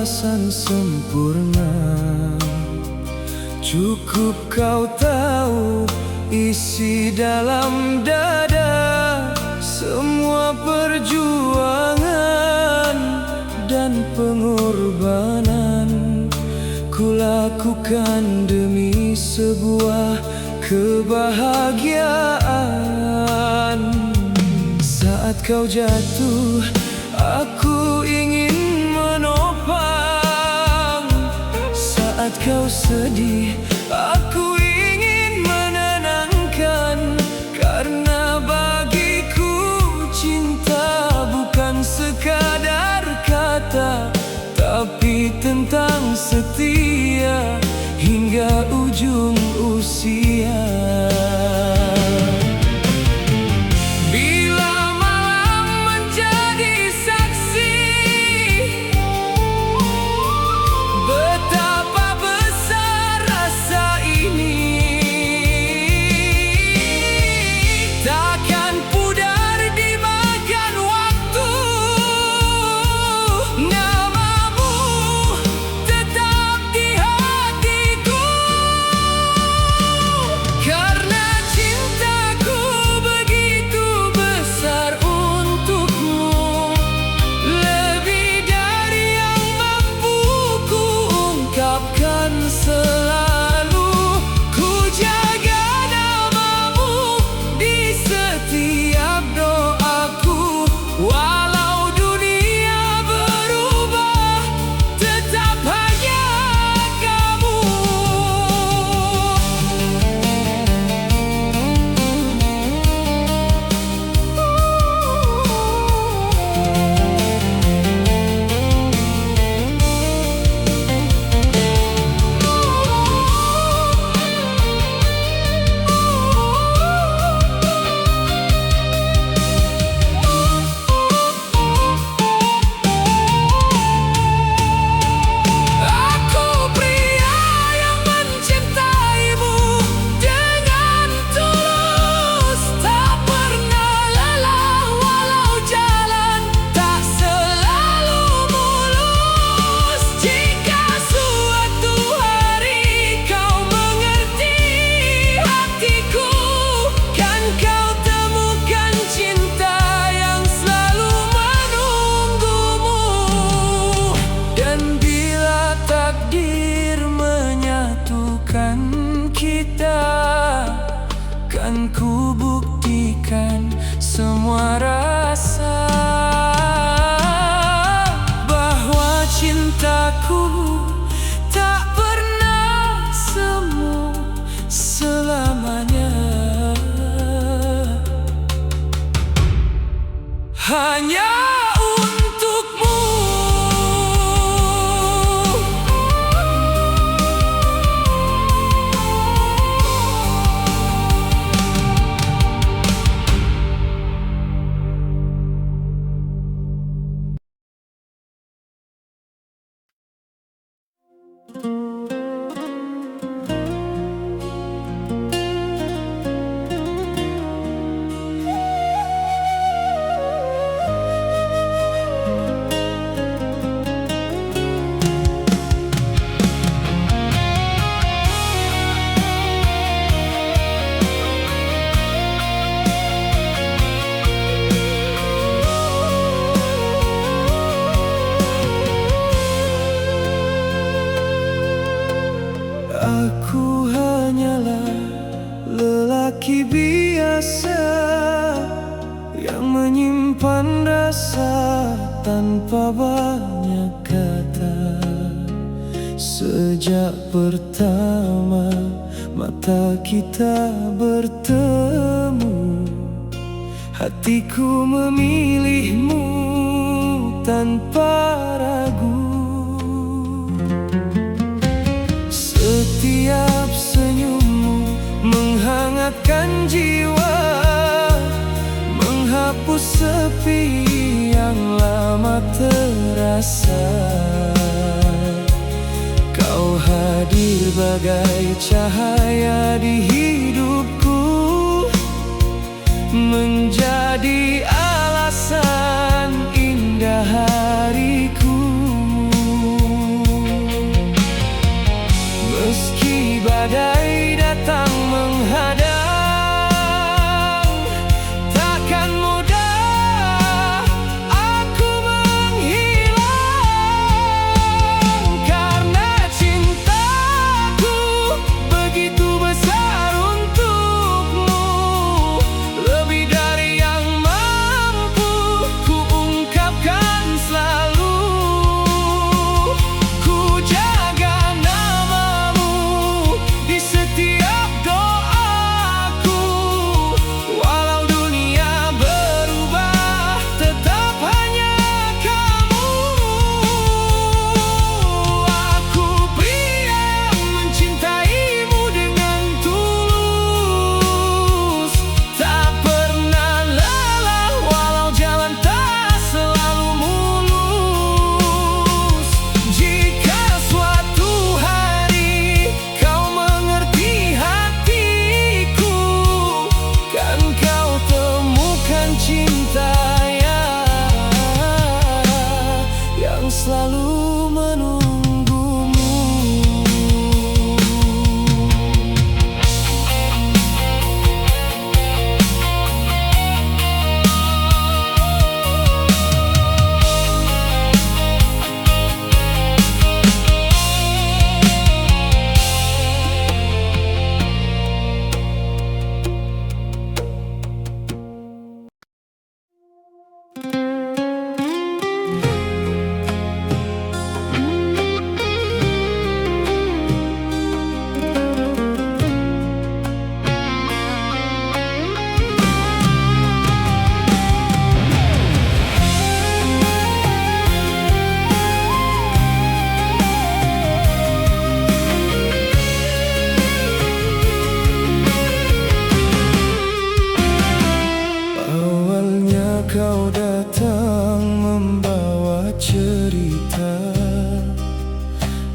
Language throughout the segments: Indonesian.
alasan sempurna. Cukup kau tahu isi dalam dada, semua perjuangan dan pengorbanan kulakukan demi sebuah kebahagiaan. Saat kau jatuh, aku ingin menopang. Saat kau sedih, aku ingin menenangkan. Karena bagiku cinta bukan sekadar kata, tapi tentang setia hingga ujung usia. Bila malam menjadi saksi betapa besar rasa ini, takkan pudar dimakan waktu. Namamu tetap di hatiku, karena cintaku begitu besar untukmu. Lebih dari yang mampu ku ungkapkan, selalu ku jaga namamu di setiap doaku. Walau dunia berubah, tetap hanya kamu. Aku pria yang mencintaimu dengan tulus, tak pernah lelah walau jalan tak selalu mulus. Jika suatu hari kau mengerti hatiku, kan kau temukan cinta yang selalu menunggumu. Dan bila takdir menyatukan kita, kan ku buktikan semua rasa bahwa cintaku tak pernah semu selamanya. Hanya untukmu. Aku hanyalah lelaki biasa yang menyimpan rasa tanpa banyak kata. Sejak pertama mata kita bertemu, hatiku memilihmu tanpa ragu. Setiap senyummu menghangatkan jiwa, menghapus sepi yang lama terasa. Kau hadir bagai cahaya di hidupku, menjadi alasan indah hariku.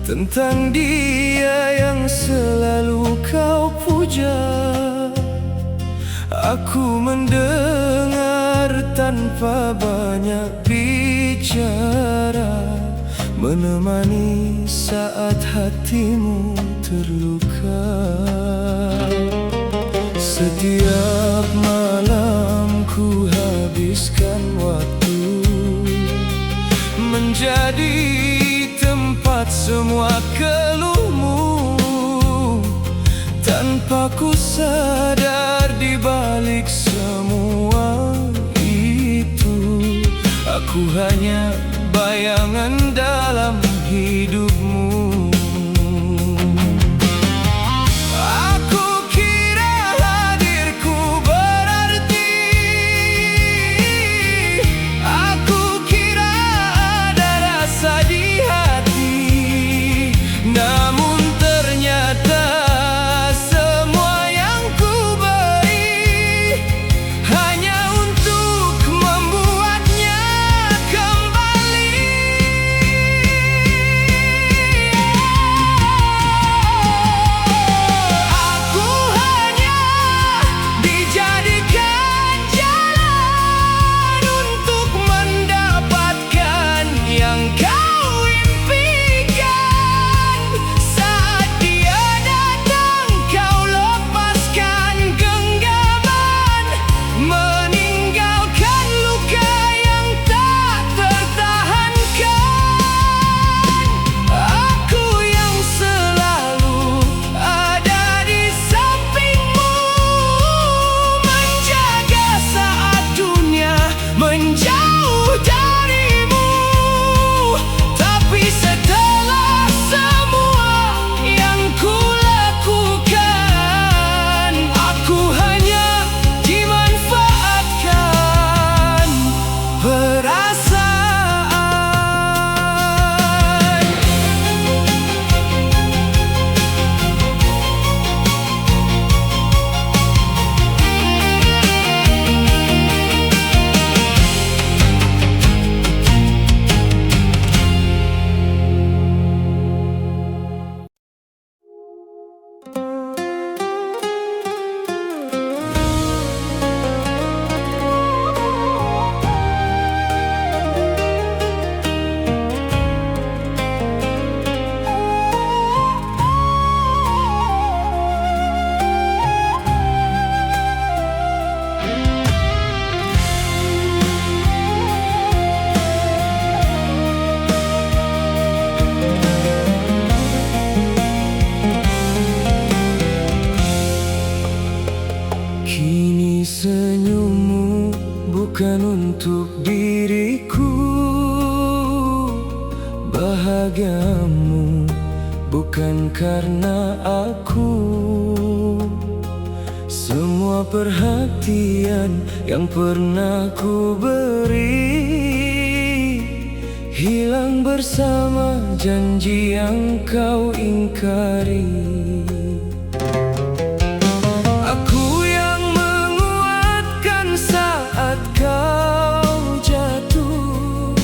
tentang dia yang selalu kau puja. Aku mendengar tanpa banyak bicara, menemani saat hatimu terluka. Setiap malam ku habiskan waktu menjadi tempat semua keluhmu, tanpa ku sadar di balik semua itu aku hanya bayangan dalam hidupmu. Aku kira hadirku berarti, aku kira ada rasa di hati, namun ternyata semua yang ku beri hanya untuk membuatnya kembali. Aku hanya dijadikan jalan untuk mendapatkan yang kau impikan. Saat dia datang kau lepaskan genggaman, meninggalkan luka yang tak tertahankan. Aku yang selalu ada di sampingmu, menjaga saat dunia menjauh darimu. Tapi setelah semua yang ku lakukan, aku hanya dimanfaatkan perasaan. Kini senyummu bukan untuk diriku, bahagiamu bukan karena aku. Semua perhatian yang pernah ku beri hilang bersama janji yang kau ingkari. Aku yang menguatkan saat kau jatuh,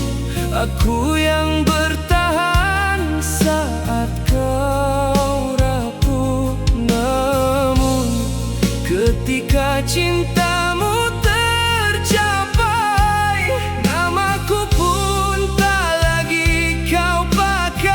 aku yang bertahan saat kau rapuh. Namun ketika cintamu tercapai, namaku pun tak lagi kau pakai.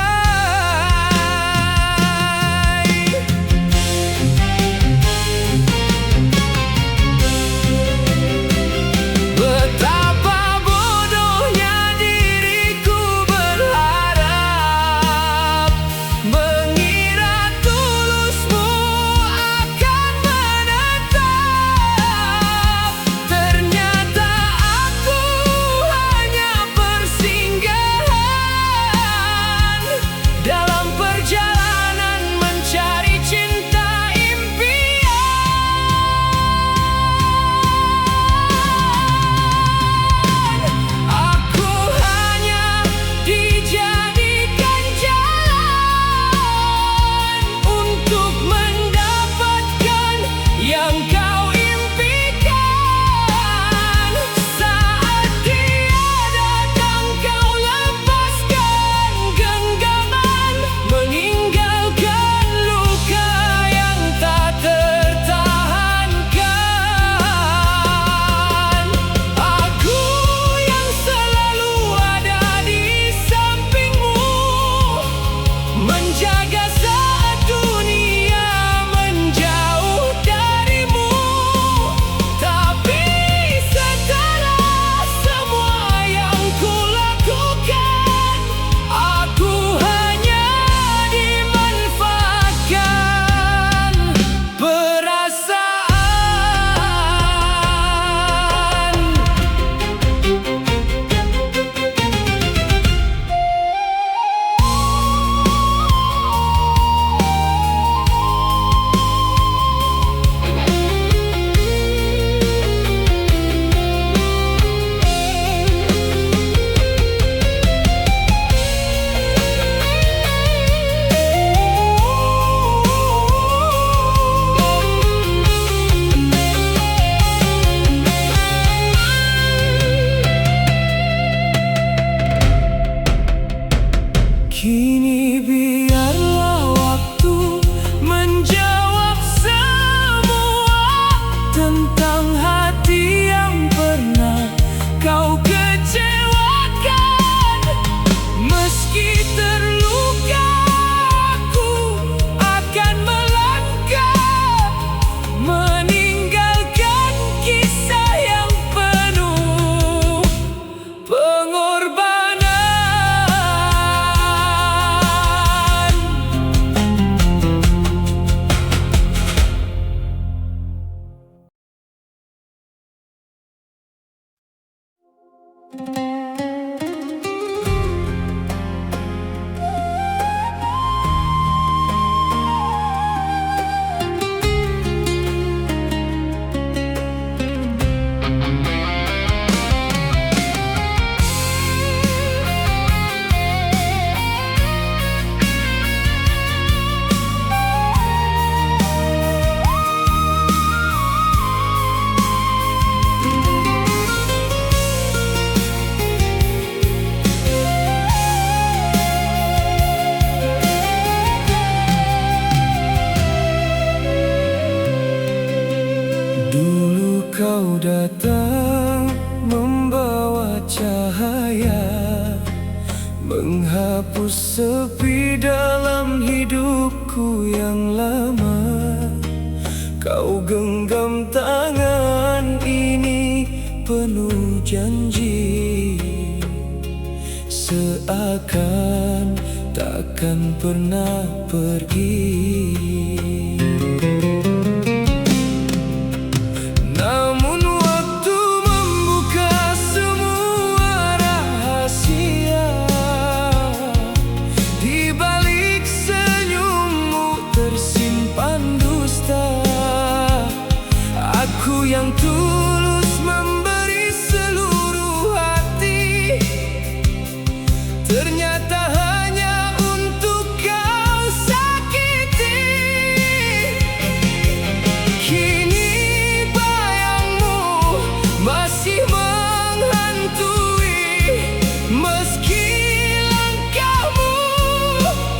Betapa bodohnya diriku Kini biarlah waktu menjawab semua tentang hati yang pernah kau kecewakan. Meski terluka, aku akan melangkah, meninggalkan kisah yang penuh pengorbanan. Dulu kau datang membawa cahaya, menghapus sepi dalam hidupku yang lama. Kau genggam tangan ini penuh janji, seakan takkan pernah pergi. Namun waktu membuka semua rahasia, di balik senyummu tersimpan dusta. Aku yang tulus memberi seluruh hati, ternyata hanya untuk kau sakiti. Kini bayangmu masih menghantui, meski langkahmu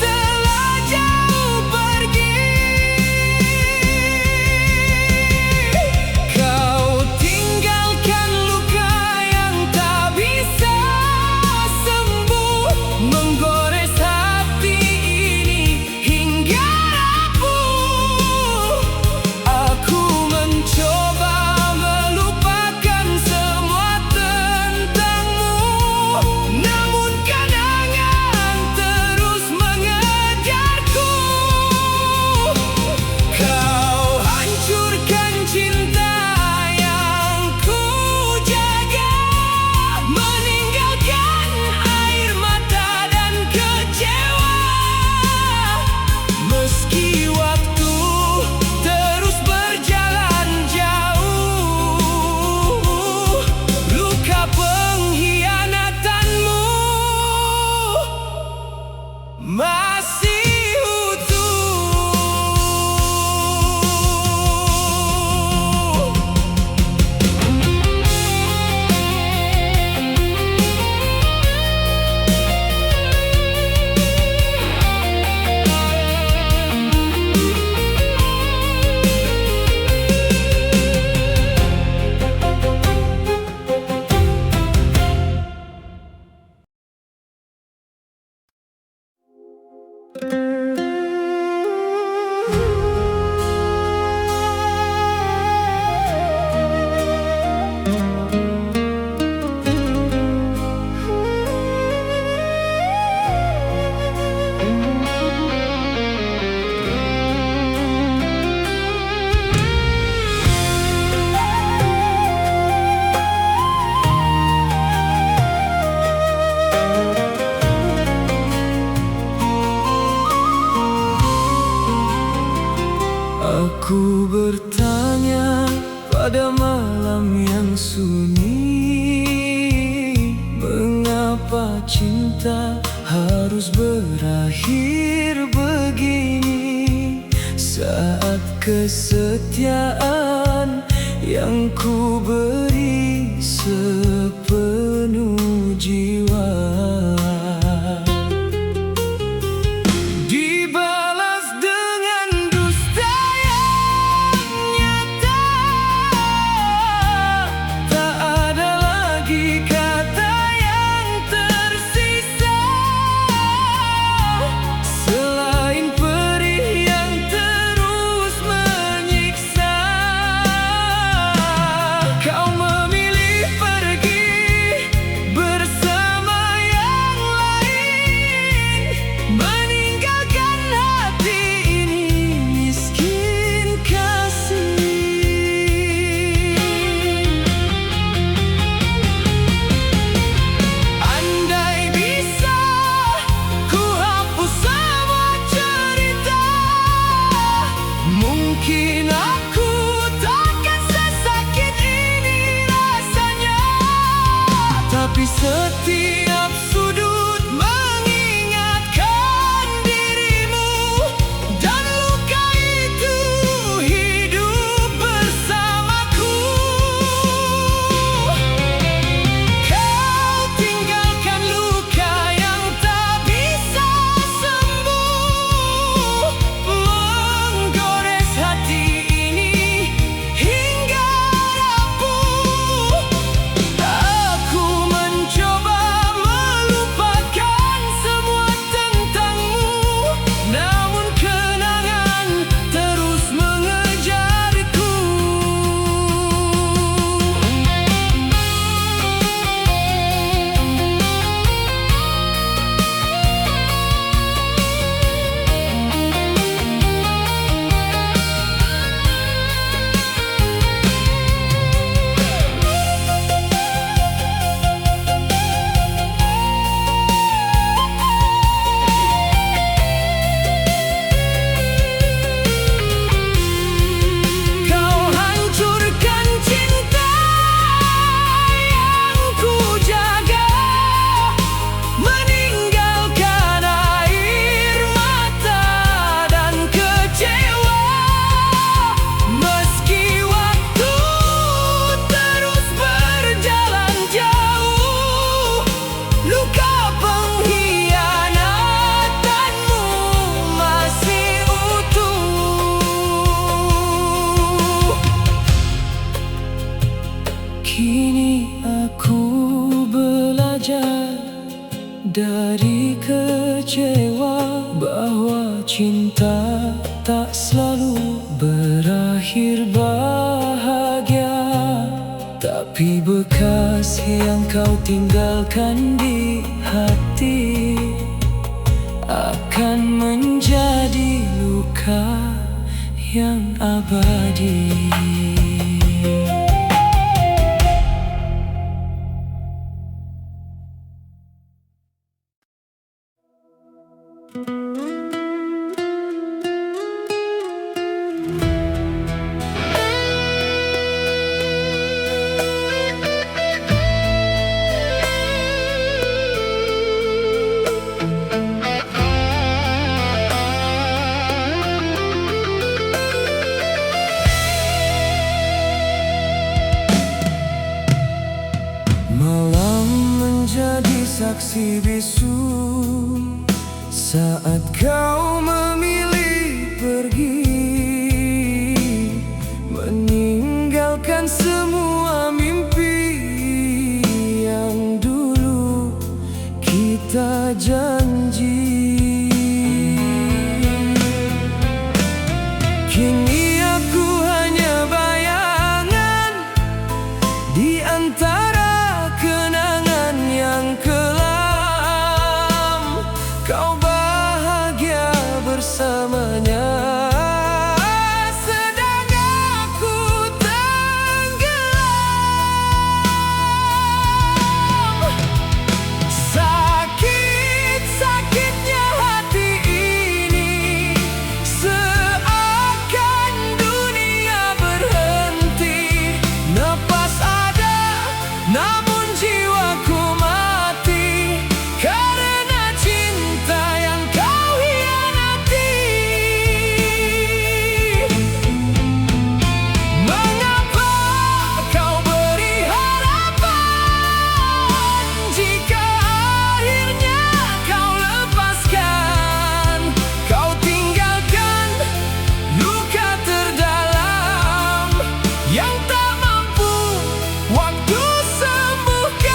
telah jauh pergi. Kau tinggalkan luka yang tak bisa sembuh, menggores hati ini hingga rapuh. Aku mencoba melupakan semua tentangmu, namun kenangan terus mengejarku. Kau hancurkan cinta yang ku jaga, meninggalkan air mata dan kecewa. Meski waktu terus berjalan jauh, luka pengkhianatanmu masih utuh. Aku bertanya pada malam yang sunyi, mengapa cinta harus berakhir begini? Saat kesetiaan yang ku beri sepenuh jiwa cinta tak selalu berakhir bahagia, tapi bekas yang kau tinggalkan di hati akan menjadi luka yang abadi. Malam menjadi saksi bisu saat kau memilih pergi, meninggalkan semua mimpi yang dulu kita janji. Kini aku hanya bayangan di antara kenangan yang kelam. Kau bahagia bersamanya, sedang aku tenggelam. Sakit-sakitnya hati ini, seakan dunia berhenti. Napas ada, namun jiwaku mati karena cinta yang kau hianati. Mengapa kau beri harapan jika akhirnya kau lepaskan? Kau tinggalkan luka terdalam yang tak mampu waktu sembuhkan.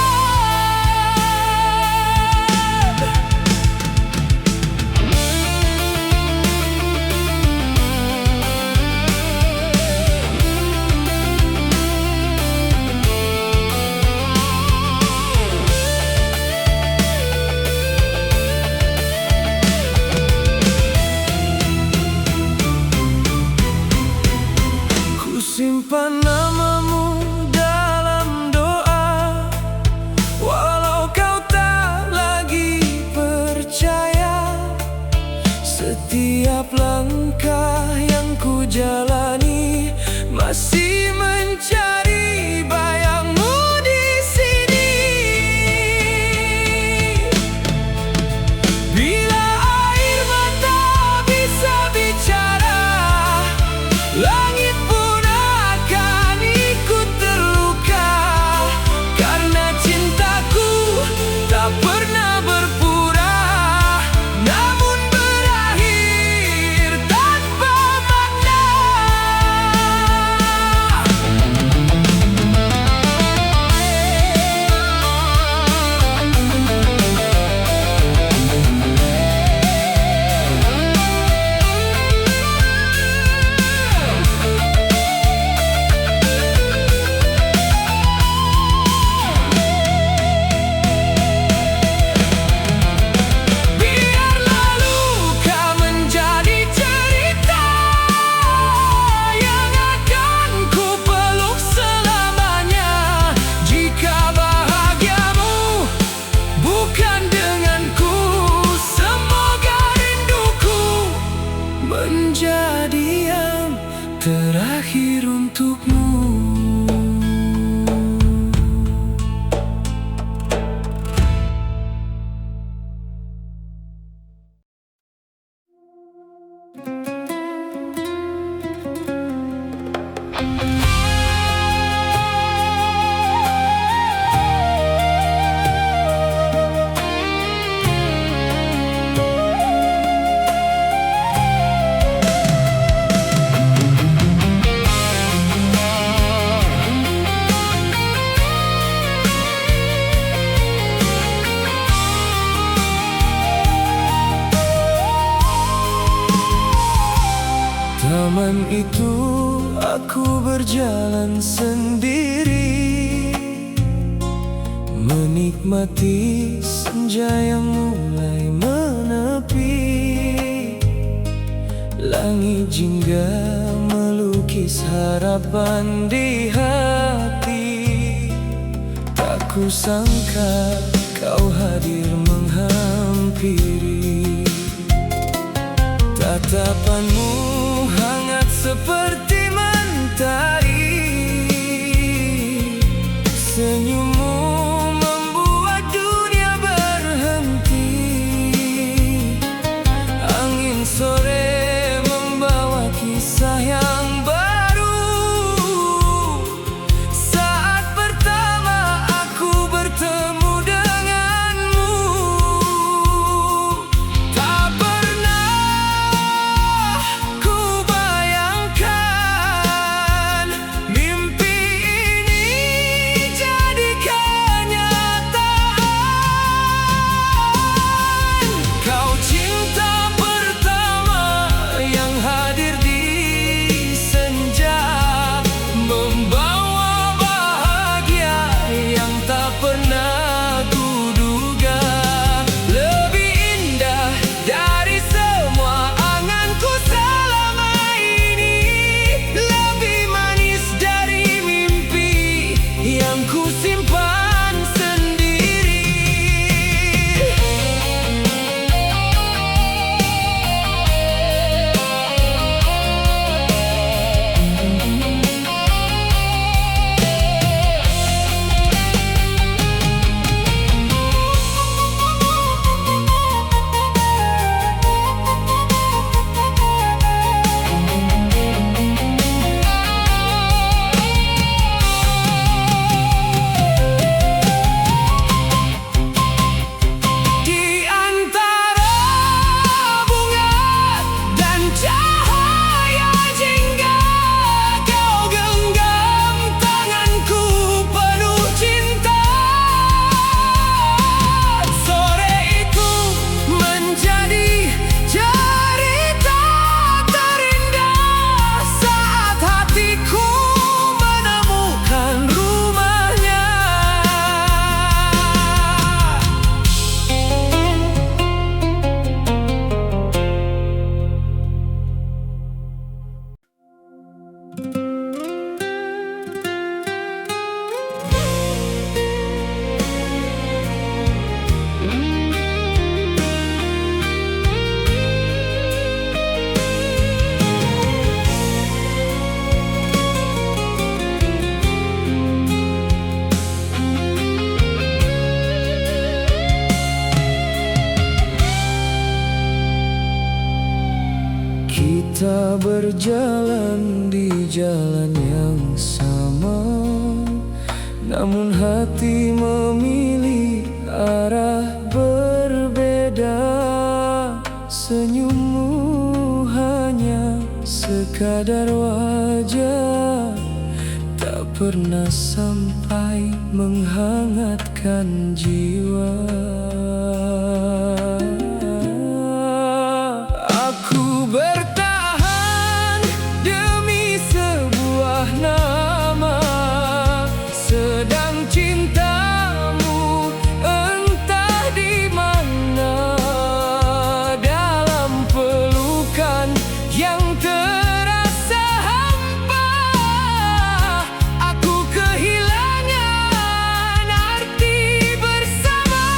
Ku simpan namamu dalam doa, walau kau tak lagi percaya. Setiap langkah yang ku jalani masih mencari bayangmu di sini. Bila air mata bisa bicara, langit pun akan ikut terluka. Karena cintaku tak pernah berpura, namun berakhir tanpa makna. Biarlah luka menjadi cerita yang akan ku peluk selamanya. Jika bahagiamu bukan denganku, semoga rinduku menjadi yang terakhir untukmu. itu aku berjalan sendiri, menikmati senja yang mulai menepi. Langit jingga melukis harapan di hati. Tak kusangka kau hadir menghampiri. Tatapanmu hangat seperti mentari, senyummu membuat dunia berhenti. Angin sore membawa kisah yang baru. Saat pertama aku bertemu denganmu, tak pernah ku bayangkan mimpi ini jadi kenyataan. Kau cinta pertama yang hadir di senja, membawa bahagia yang tak pernah kuduga. Lebih indah dari semua anganku selama ini, lebih manis dari mimpi yang ku simpan sendiri. Di antara bunga dan cahaya jingga, kau genggam tanganku penuh cinta. Sore itu menjadi cerita terindah saat hatiku menemukan rumahnya. Kita berjalan di jalan yang sama, namun hati memilih arah berbeda. Senyummu hanya sekadar wajah, tak pernah sampai menghangatkan jiwa. Aku bertahan demi sebuah nama, sedang cintamu entah di mana. Dalam pelukan yang terasa hampa, aku kehilangan arti bersama.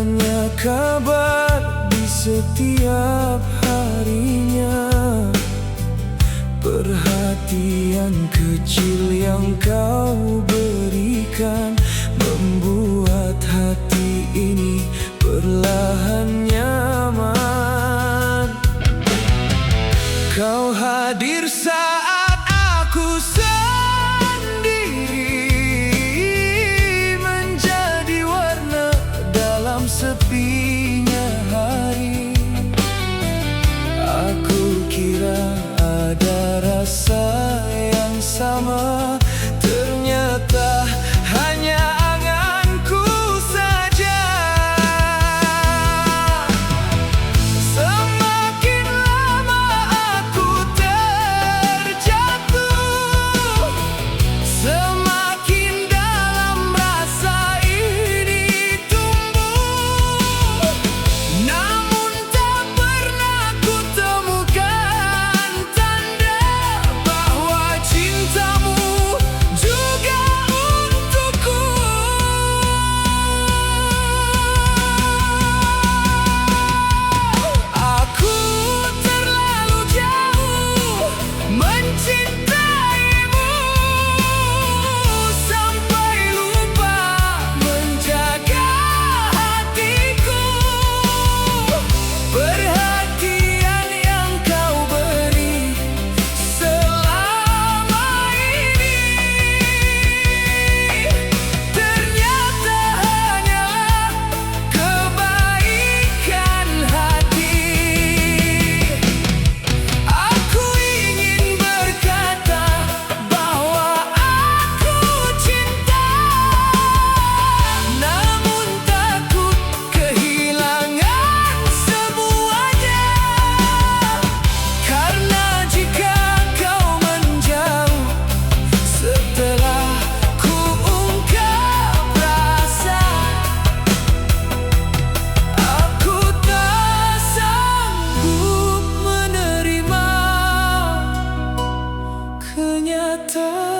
tanya kabar di setiap harinya. Perhatian kecil yang kau berikan membuat hati ini perlahan nyaman. Kau hadir saat aku sendiri, menjadi warna dalam sepinya hari. Aku kira ada rasa yang sama, ternyata hanya anganku saja. Semakin lama aku terjatuh, semakin dalam rasa ini tumbuh. Namun tak pernah ku temukan tanda bahwa cintamu juga untukku. Aku terlalu jauh mencintaimu, sampai lupa menjaga hatiku. Perhatian yang kau beri selama ini ternyata hanyalah kebaikan hati. Aku ingin berkata bahwa aku cinta, namun takut kehilangan semuanya. Karena jika kau menjauh setelah ku ungkap rasa, aku tak sanggup menerima kenyataan.